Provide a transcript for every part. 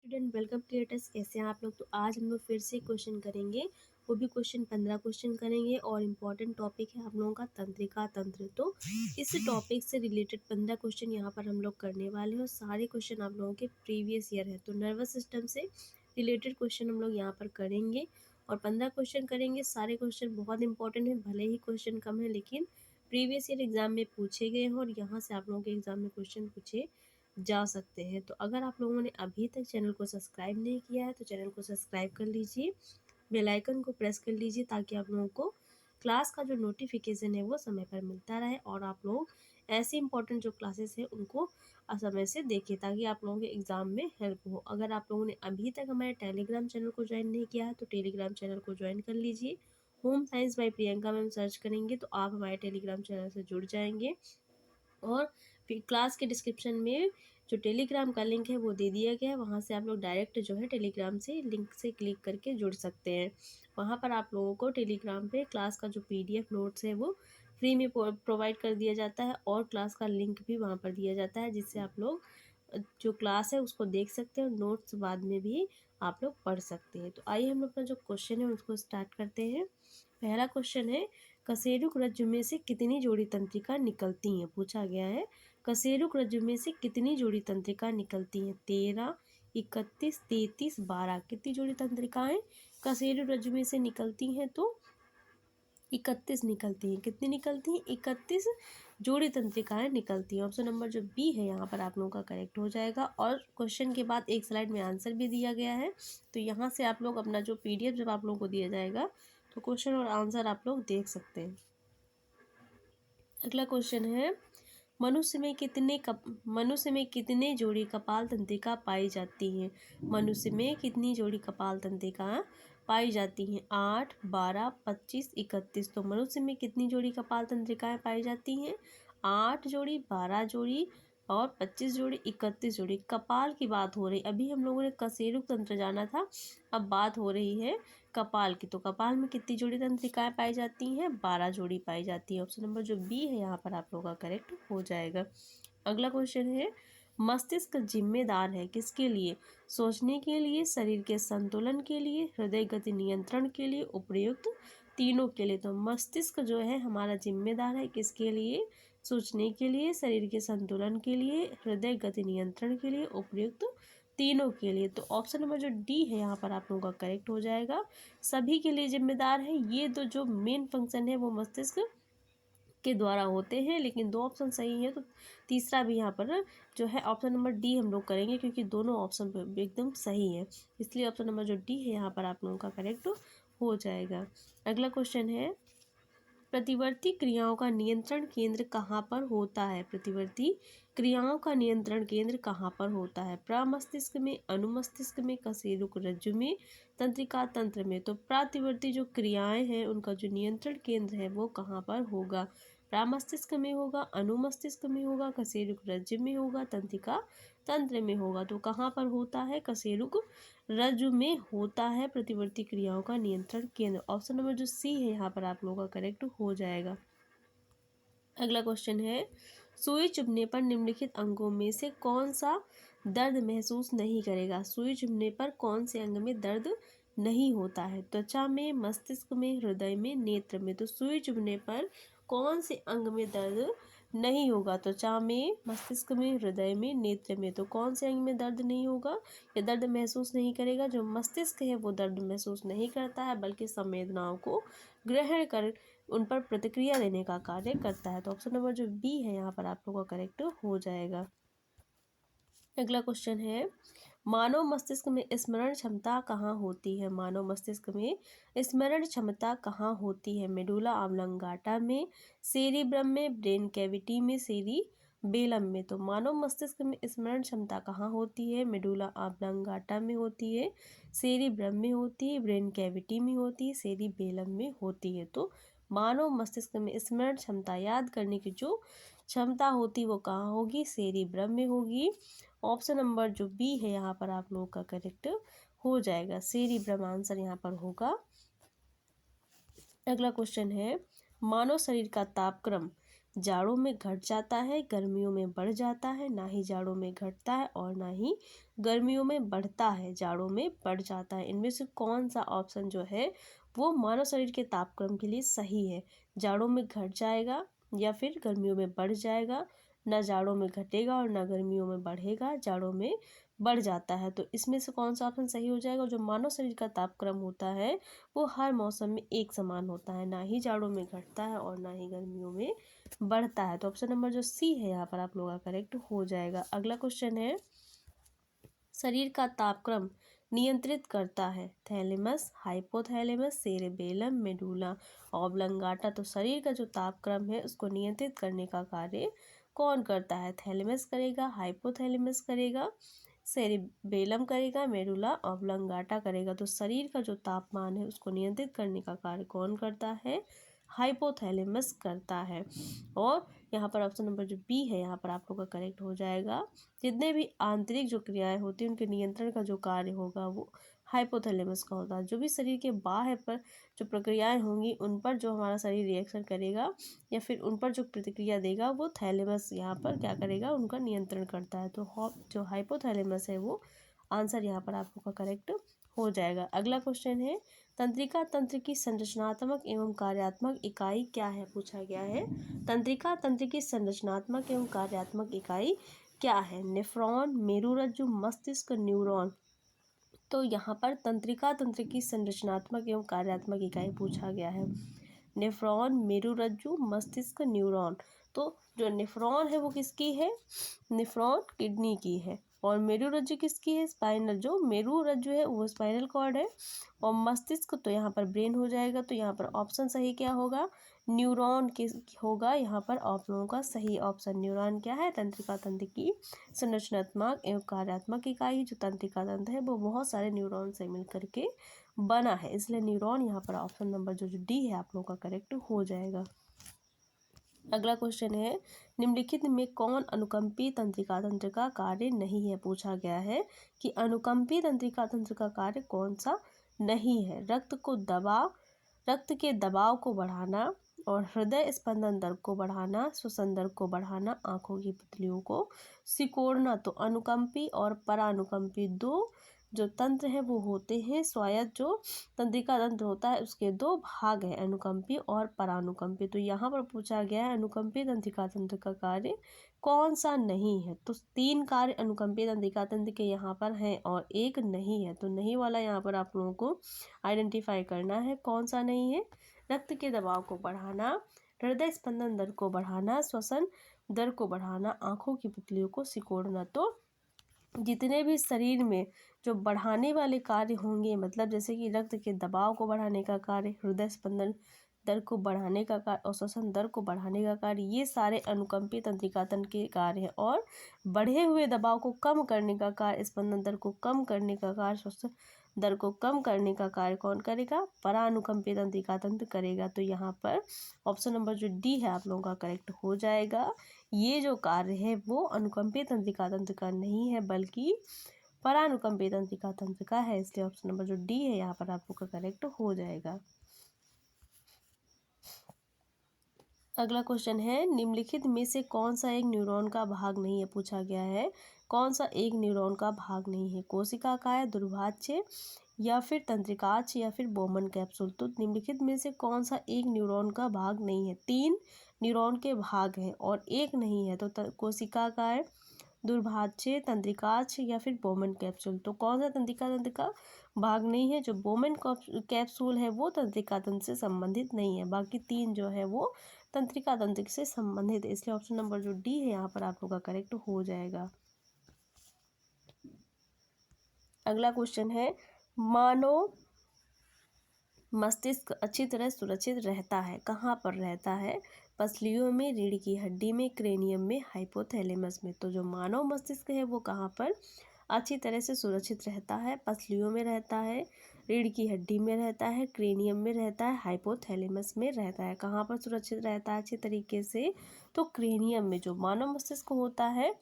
Student welcome creators, कैसे हैं आप लोग। तो आज हम लोग फिर से क्वेश्चन करेंगे, वो भी क्वेश्चन 15 क्वेश्चन करेंगे और इम्पॉर्टेंट टॉपिक है आप लोगों का तंत्रिका तंत्र। तो इस टॉपिक से रिलेटेड 15 क्वेश्चन यहाँ पर हम लोग करने वाले हैं और सारे क्वेश्चन आप लोगों के प्रीवियस ईयर है। तो नर्वस सिस्टम से रिलेटेड क्वेश्चन हम लोग यहाँ पर करेंगे और 15 क्वेश्चन करेंगे। सारे क्वेश्चन बहुत इंपॉर्टेंट है, भले ही क्वेश्चन कम है लेकिन प्रीवियस ईयर एग्जाम में पूछे गए हैं और यहाँ से आप लोगों के एग्जाम में क्वेश्चन पूछे जा सकते हैं। तो अगर आप लोगों ने अभी तक चैनल को सब्सक्राइब नहीं किया है तो चैनल को सब्सक्राइब कर लीजिए, बेल आइकन को प्रेस कर लीजिए ताकि आप लोगों को क्लास का जो नोटिफिकेशन है वो समय पर मिलता रहे और आप लोग ऐसे इंपॉर्टेंट जो क्लासेस हैं उनको समय से देखें ताकि आप लोगों के एग्ज़ाम में हेल्प हो। अगर आप लोगों ने अभी तक हमारे टेलीग्राम चैनल को ज्वाइन नहीं किया है तो टेलीग्राम चैनल को ज्वाइन कर लीजिए। Home science by Priyanka ma'am search करेंगे तो आप हमारे टेलीग्राम चैनल से जुड़ जाएंगे और फिर क्लास के डिस्क्रिप्शन में जो टेलीग्राम का लिंक है वो दे दिया गया है, वहाँ से आप लोग डायरेक्ट जो है टेलीग्राम से लिंक से क्लिक करके जुड़ सकते हैं। वहाँ पर आप लोगों को टेलीग्राम पे क्लास का जो PDF नोट्स है वो फ्री में प्रोवाइड कर दिया जाता है और क्लास का लिंक भी वहाँ पर दिया जाता है जिससे आप लोग जो क्लास है उसको देख सकते हैं और नोट्स बाद में भी आप लोग पढ़ सकते हैं। तो आइए हम लोग अपना जो क्वेश्चन है उसको स्टार्ट करते हैं। पहला क्वेश्चन है, कशेरुक रज्जु में से कितनी जोड़ी तंत्रिका निकलती हैं। पूछा गया है कशेरुक रज्जु में से कितनी जोड़ी तंत्रिका निकलती हैं। 13, 31, 33, 12 कितनी जोड़ी तंत्रिकाएं कशेरुक रज्जु में से निकलती हैं। तो 31 निकलती हैं। कितनी निकलती हैं? 31 जोड़ी तंत्रिकाएं निकलती हैं। ऑप्शन नंबर जो बी है यहाँ पर आप लोगों का करेक्ट हो जाएगा। और क्वेश्चन के बाद एक स्लाइड में आंसर भी दिया गया है तो यहाँ से आप लोग अपना जो PDF जब आप लोगों को दिया जाएगा तो क्वेश्चन और आंसर आप लोग देख सकते हैं। अगला क्वेश्चन है, मनुष्य में कितने जोड़ी कपाल तंत्रिका पाई जाती हैं। मनुष्य में कितनी जोड़ी कपाल तंत्रिका पाई जाती हैं। 8, 12, 25, 31। तो मनुष्य में कितनी जोड़ी कपाल तंत्रिकाएं पाई जाती हैं। 8 जोड़ी, 12 जोड़ी और 25 जोड़ी, 31 जोड़ी। कपाल की बात हो रही, अभी हम लोगों ने कशेरुक तंत्र जाना था, अब बात हो रही है कपाल की। तो कपाल में कितनी जोड़ी तंत्रिकाएं पाई जाती हैं। 12 जोड़ी पाई जाती है। ऑप्शन नंबर जो बी है यहाँ पर आप लोगों का करेक्ट हो जाएगा। अगला क्वेश्चन है, मस्तिष्क जिम्मेदार है किसके लिए। सोचने के लिए, शरीर के संतुलन के लिए, हृदय गति नियंत्रण के लिए, उपयुक्त तीनों के लिए। तो मस्तिष्क जो है हमारा जिम्मेदार है किसके लिए। सोचने के लिए, शरीर के संतुलन के लिए, हृदय गति नियंत्रण के लिए, उपयुक्त तीनों के लिए। तो ऑप्शन नंबर जो डी है यहाँ पर आप लोगों का करेक्ट हो जाएगा। सभी के लिए जिम्मेदार है, ये दो जो मेन फंक्शन है वो मस्तिष्क के द्वारा होते हैं, लेकिन दो ऑप्शन सही है तो तीसरा भी यहाँ पर जो है ऑप्शन नंबर डी हम लोग करेंगे क्योंकि दोनों ऑप्शन एकदम सही है, इसलिए ऑप्शन नंबर जो डी है यहाँ पर आप लोगों का करेक्ट हो जाएगा। अगला क्वेश्चन है, प्रतिवर्ती क्रियाओं का नियंत्रण केंद्र कहाँ पर होता है। प्रतिवर्ती क्रियाओं का नियंत्रण केंद्र कहाँ पर होता है। प्रमस्तिष्क में, अनुमस्तिष्क में, कशेरुक रज्जु में, तंत्रिका तंत्र में। तो प्रतिवर्ती जो क्रियाएं हैं उनका जो नियंत्रण केंद्र है वो कहाँ पर होगा। प्रमस्तिष्क में होगा, अनुमस्तिष्क में होगा, कशेरुक रज्जु में होगा, तंत्रिका तंत्र में होगा। तो कहाँ पर होता है। कशेरुक रज्जु में होता है प्रतिवर्ती क्रियाओं का नियंत्रण केंद्र। ऑप्शन नंबर जो सी है यहाँ पर आप लोगों का करेक्ट हो जाएगा। अगला क्वेश्चन है, सुई चुभने पर निम्नलिखित अंगों में से कौन सा दर्द महसूस नहीं करेगा। सुई चुभने पर कौन से अंग में दर्द नहीं होता है। त्वचा में, मस्तिष्क में, हृदय में, नेत्र में। तो सुई चुभने पर कौन से अंग में दर्द नहीं होगा। त्वचा में, मस्तिष्क में, हृदय में, नेत्र में। तो कौन से अंग में दर्द नहीं होगा या दर्द महसूस नहीं करेगा। जो मस्तिष्क है वो दर्द महसूस नहीं करता है बल्कि संवेदनाओं को ग्रहण कर उन पर प्रतिक्रिया देने का कार्य करता है। तो ऑप्शन नंबर जो बी है यहाँ पर आप लोगों का करेक्ट हो जाएगा। अगला क्वेश्चन है, मानव मस्तिष्क में स्मरण क्षमता कहाँ होती है। मानव मस्तिष्क में स्मरण क्षमता कहाँ होती है। मेडुला ऑब्लंगाटा में, सेरिब्रम में, ब्रेन कैविटी में, सेरिबेलम में। तो मानव मस्तिष्क में स्मरण क्षमता कहाँ होती है। मेडुला ऑब्लंगाटा में होती है, सेरिब्रम में होती है, ब्रेन कैविटी में होती है, सेरिबेलम में होती है। तो मानव मस्तिष्क में स्मरण क्षमता, याद करने की जो क्षमता होती वो कहाँ होगी। सेरिब्रम में होगी। ऑप्शन नंबर जो बी है यहाँ पर आप लोगों का करेक्ट हो जाएगा। सेरिब्रम आंसर यहाँ पर होगा। अगला क्वेश्चन है, मानव शरीर का तापक्रम जाड़ों में घट जाता है, गर्मियों में बढ़ जाता है, ना ही जाड़ों में घटता है और ना ही गर्मियों में बढ़ता है, जाड़ों में बढ़ जाता है। इनमें से कौन सा ऑप्शन जो है वो मानव शरीर के तापक्रम के लिए सही है? जाड़ों में घट जाएगा या फिर गर्मियों में बढ़ जाएगा, ना जाड़ों में घटेगा और ना गर्मियों में बढ़ेगा, जाड़ों में बढ़ जाता है। तो इसमें से कौन सा ऑप्शन सही हो जाएगा? जो मानव शरीर का तापक्रम होता है वो हर मौसम में एक समान होता है, ना ही जाड़ों में घटता है और ना ही गर्मियों में बढ़ता है। तो ऑप्शन नंबर जो सी है यहाँ पर आप लोगों का करेक्ट हो जाएगा। अगला क्वेश्चन है, शरीर का तापक्रम नियंत्रित करता है? Thalamus, hypothalamus, cerebellum, medulla oblongata. तो शरीर का जो तापक्रम है उसको नियंत्रित करने का कार्य कौन करता है? थैलेमस करेगा, हाइपोथैलेमस करेगा, सेरेबेलम करेगा, मेडुला ऑब्लंगाटा करेगा। तो शरीर का जो तापमान है उसको नियंत्रित करने का कार्य कौन करता है? हाइपोथैलेमस करता है। और यहाँ पर ऑप्शन नंबर जो बी है यहाँ पर आप लोग का करेक्ट हो जाएगा। जितने भी आंतरिक जो क्रियाएं होती हैं उनके नियंत्रण का जो कार्य होगा वो हाइपोथैलेमस का होता है। जो भी शरीर के बाहर पर जो प्रक्रियाएं होंगी उन पर जो हमारा शरीर रिएक्शन करेगा या फिर उन पर जो प्रतिक्रिया देगा वो थैलेमस यहाँ पर क्या करेगा? उनका नियंत्रण करता है। तो जो हाइपोथैलेमस है वो आंसर यहाँ पर आप लोग का करेक्ट हो जाएगा। अगला क्वेश्चन है, तंत्रिका तंत्र की संरचनात्मक एवं कार्यात्मक इकाई क्या है? पूछा गया है तंत्रिका तंत्र की संरचनात्मक एवं कार्यात्मक इकाई क्या है? नेफ्रॉन, मेरुरज्जु, मस्तिष्क, न्यूरॉन। तो यहाँ पर तंत्रिका तंत्र की संरचनात्मक एवं कार्यात्मक इकाई पूछा गया है। नेफ्रॉन, मेरुरज्जु, मस्तिष्क, न्यूरॉन। तो जो नेफ्रॉन है वो किसकी है? नेफ्रॉन किडनी की है। और मेरुरज्जु किसकी है? स्पाइनल। जो मेरुरज्जु है वो स्पाइनल कॉर्ड है। और मस्तिष्क तो यहाँ पर ब्रेन हो जाएगा। तो यहाँ पर ऑप्शन सही क्या होगा? न्यूरॉन किस होगा यहाँ पर आप लोगों का सही ऑप्शन। न्यूरॉन क्या है? तंत्रिका तंत्र की संरचनात्मक एवं कार्यात्मक इकाई। जो तंत्रिका तंत्र है वो बहुत सारे न्यूरॉन से मिलकर के बना है, इसलिए न्यूरॉन यहाँ पर ऑप्शन नंबर जो डी है आप लोगों का करेक्ट हो जाएगा। अगला क्वेश्चन है, निम्नलिखित में कौन अनुकंपी तंत्रिका तंत्र का कार्य नहीं है? पूछा गया है कि अनुकंपी तंत्रिका तंत्र का कार्य कौन सा नहीं है? रक्त के दबाव को बढ़ाना और हृदय स्पंदन दर को बढ़ाना, श्वसन दर को बढ़ाना, आंखों की पुतलियों को सिकोड़ना। तो अनुकंपी और परानुकंपी दो जो तंत्र हैं वो होते हैं। स्वायत्त जो तंत्रिका तंत्र होता है उसके दो भाग हैं, अनुकंपी और परानुकंपी। तो यहाँ पर पूछा गया है अनुकंपी तंत्रिका तंत्र का कार्य कौन सा नहीं है? तो 3 कार्य अनुकंपी तंत्रिका तंत्र के यहाँ पर हैं और एक नहीं है। तो नहीं वाला यहाँ पर आप लोगों को आइडेंटिफाई करना है कौन सा नहीं है। रक्त के दबाव को बढ़ाना, हृदय स्पंदन दर को बढ़ाना, श्वसन दर को बढ़ाना, आंखों की पुतलियों को सिकोड़ना। तो जितने भी शरीर में जो बढ़ाने वाले कार्य होंगे, मतलब जैसे कि रक्त के दबाव को बढ़ाने का कार्य, हृदय स्पंदन दर को बढ़ाने का कार्य और श्वसन दर को बढ़ाने का कार्य, ये सारे अनुकंपी तंत्रिका तंत्र के कार्य हैं। और बढ़े हुए दबाव को कम करने का कार्य, स्पंदन दर को कम करने का कार्य, श्वसन दर को कम करने का कार्य कौन करेगा? परानुकंपी तंत्रिका तंत्र करेगा। तो यहाँ पर ऑप्शन नंबर जो डी है आप लोगों का करेक्ट हो जाएगा। ये जो कार्य है वो अनुकंपी तंत्रिका तंत्र का नहीं है बल्कि परानुकंपी तंत्रिका तंत्र का है, इसलिए ऑप्शन नंबर जो डी है यहाँ पर आपको करेक्ट हो जाएगा। अगला क्वेश्चन है, निम्नलिखित में से कौन सा एक न्यूरॉन का भाग नहीं है? पूछा गया है कौन सा एक न्यूरॉन का भाग नहीं है? कोशिकाकाय, दुर्भाज्य या फिर तंत्रिकाक्ष या फिर बोमन कैप्सूल। तो निम्नलिखित में से कौन सा एक न्यूरॉन का भाग नहीं है? 3 न्यूरॉन के भाग हैं और एक नहीं है। तो कोशिकाकाय, दुर्भाज्य, तंत्रिकाक्ष या फिर बोमन कैप्सूल। तो कौन सा तंत्रिका तंत्र का भाग नहीं है? जो बोमन कैप्सूल है वो तंत्रिका तंत्र से संबंधित नहीं है, बाकी 3 जो है वो तंत्रिका तंत्र से संबंधित है, इसलिए ऑप्शन नंबर जो डी है यहाँ पर आप लोग का करेक्ट हो जाएगा। अगला क्वेश्चन है, मानव मस्तिष्क अच्छी तरह सुरक्षित रहता है, कहाँ पर रहता है? पसलियों में, रीढ़ की हड्डी में, क्रेनियम में, हाइपोथैलेमस में। तो जो मानव मस्तिष्क है वो कहाँ पर अच्छी तरह से सुरक्षित रहता है? पसलियों में रहता है, रीढ़ की हड्डी में रहता है, क्रेनियम में रहता है, हाइपोथैलेमस में रहता है। कहाँ पर सुरक्षित रहता है अच्छी तरीके से? तो तो क्रेनियम में जो मानव मस्तिष्क होता है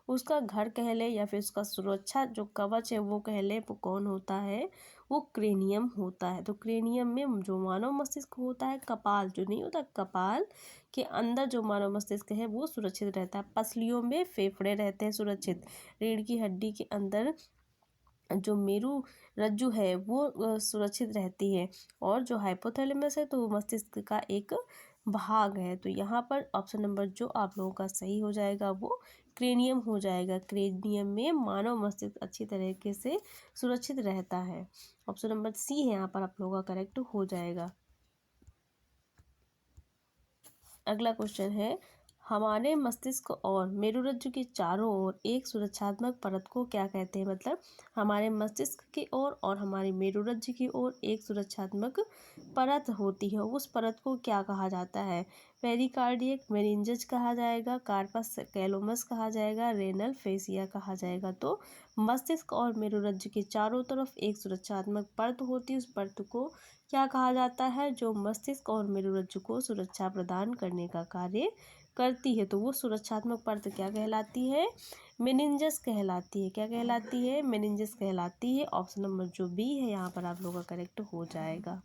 उसका घर कह ले या फिर उसका सुरक्षा जो कवच है वो कह ले, वो कौन होता है, वो क्रेनियम होता है। तो क्रेनियम में जो मानव मस्तिष्क होता है, कपाल जो नहीं होता, कपाल के अंदर जो मानव मस्तिष्क है वो सुरक्षित रहता है। पसलियों में फेफड़े रहते हैं सुरक्षित। रीढ़ की हड्डी के अंदर जो मेरु रज्जु है वो सुरक्षित रहती है। और जो हाइपोथैलेमस है तो वो मस्तिष्क का एक भाग है। तो यहाँ पर ऑप्शन नंबर जो आप लोगों का सही हो जाएगा वो क्रेनियम हो जाएगा। क्रेनियम में मानव मस्तिष्क अच्छी तरीके से सुरक्षित रहता है। ऑप्शन नंबर सी है यहाँ पर आप लोगों का करेक्ट हो जाएगा। अगला क्वेश्चन है, हमारे मस्तिष्क और मेरुरज्जु के चारों ओर एक सुरक्षात्मक परत को क्या कहते हैं। मतलब हमारे मस्तिष्क की ओर और हमारे मेरुरज्जु की ओर एक सुरक्षात्मक परत होती है, उस परत को क्या कहा जाता है। पेरिकार्डियक मेनिंजेस कहा जाएगा, कार्पस कैलोमस कहा जाएगा, रेनल फेसिया कहा जाएगा। तो मस्तिष्क और मेरुरज्जु के चारों तरफ एक सुरक्षात्मक परत होती है, उस परत को क्या कहा जाता है, जो मस्तिष्क और मेरुरज्जु को सुरक्षा प्रदान करने का कार्य करती है। तो वो सुरक्षात्मक परत क्या कहलाती है, मेनिंजेस कहलाती है। क्या कहलाती है, मेनिंजेस कहलाती है। ऑप्शन नंबर जो बी है यहाँ पर आप लोगों का करेक्ट हो जाएगा।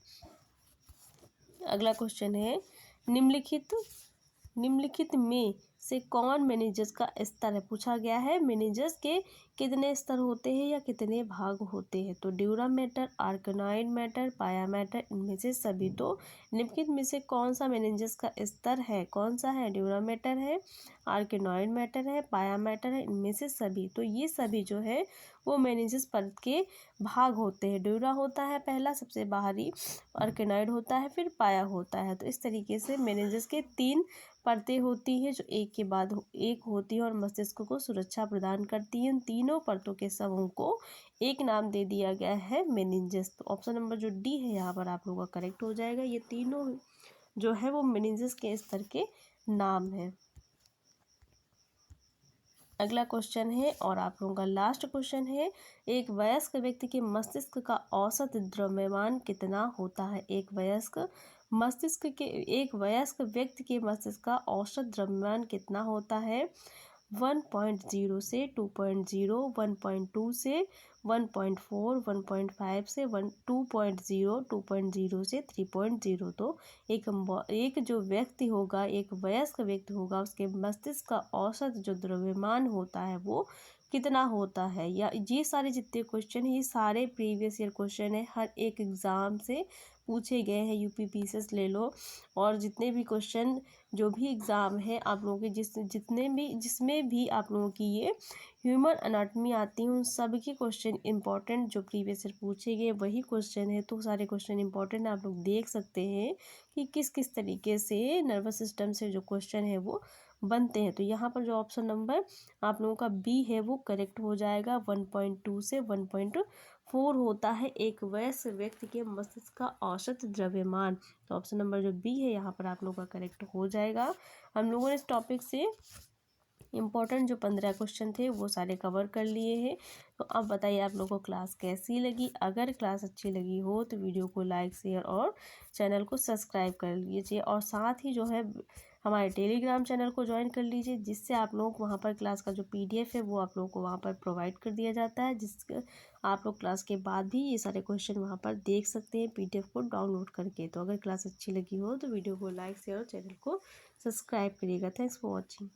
अगला क्वेश्चन है, निम्नलिखित में से कौन मेनिंजेस का स्तर है। पूछा गया है मेनिंजेस के कितने स्तर होते हैं या कितने भाग होते हैं। तो ड्यूरा मैटर, आर्कनॉइड मैटर, पाया मैटर, इनमें से सभी। तो निम्नलिखित में से कौन सा मेनिंजेस का स्तर है, कौन सा है, ड्यूरा मैटर है, आर्कनॉइड मैटर है, पाया मैटर है, इनमें से सभी। तो ये सभी जो है वो मेनिंजेस परत के भाग होते हैं। ड्यूरा होता है पहला सबसे बाहरी, आर्कनॉइड होता है, फिर पाया होता है। तो इस तरीके से मेनिंजेस के 3 परतें होती हैं जो एक के बाद एक होती है और मस्तिष्क को सुरक्षा प्रदान करती हैं। इन तीनों परतों के समूह को एक नाम दे दिया गया है मेनिंजेस। तो ऑप्शन नंबर जो डी है यहाँ पर आप लोगों का करेक्ट हो जाएगा। ये तीनों जो है वो मेनिंजेस के स्तर के नाम है। अगला क्वेश्चन है और आप लोगों का लास्ट क्वेश्चन है, एक वयस्क व्यक्ति के मस्तिष्क का औसत द्रव्यमान कितना होता है। एक वयस्क व्यक्ति के मस्तिष्क का औसत द्रव्यमान कितना होता है। 1.0 से 2.0, 1.2 से 1.4, 1.5 से 2.0, 2.0 से 3.0। तो एक जो व्यक्ति होगा, एक वयस्क व्यक्ति होगा, उसके मस्तिष्क का औसत जो द्रव्यमान होता है वो कितना होता है। या ये सारे जितने क्वेश्चन हैं ये सारे प्रीवियस ईयर क्वेश्चन है, हर एक एग्ज़ाम से पूछे गए हैं। यूपी पीसीएस ले लो और जितने भी क्वेश्चन जो भी एग्ज़ाम है आप लोगों के जिसमें भी आप लोगों की ये ह्यूमन अनाटमी आती है, उन सब के क्वेश्चन इंपॉर्टेंट जो प्रीवियस ईयर पूछे गए वही क्वेश्चन है। तो सारे क्वेश्चन इंपॉर्टेंट आप लोग देख सकते हैं कि किस किस तरीके से नर्वस सिस्टम से जो क्वेश्चन है वो बनते हैं। तो यहाँ पर जो ऑप्शन नंबर आप लोगों का बी है वो करेक्ट हो जाएगा। 1.2 से 1.4 होता है एक वयस्क व्यक्ति के मस्तिष्क का औसत द्रव्यमान। तो ऑप्शन नंबर जो बी है यहाँ पर आप लोगों का करेक्ट हो जाएगा। हम लोगों ने इस टॉपिक से इम्पोर्टेंट जो 15 क्वेश्चन थे वो सारे कवर कर लिए हैं। तो अब बताइए आप लोगों को क्लास कैसी लगी। अगर क्लास अच्छी लगी हो तो वीडियो को लाइक शेयर और चैनल को सब्सक्राइब कर लीजिए और साथ ही जो है हमारे टेलीग्राम चैनल को ज्वाइन कर लीजिए, जिससे आप लोग वहाँ पर क्लास का जो PDF है वो आप लोगों को वहाँ पर प्रोवाइड कर दिया जाता है, आप लोग क्लास के बाद भी ये सारे क्वेश्चन वहाँ पर देख सकते हैं PDF को डाउनलोड करके। तो अगर क्लास अच्छी लगी हो तो वीडियो को लाइक शेयर और चैनल को सब्सक्राइब करिएगा। Thanks for watching.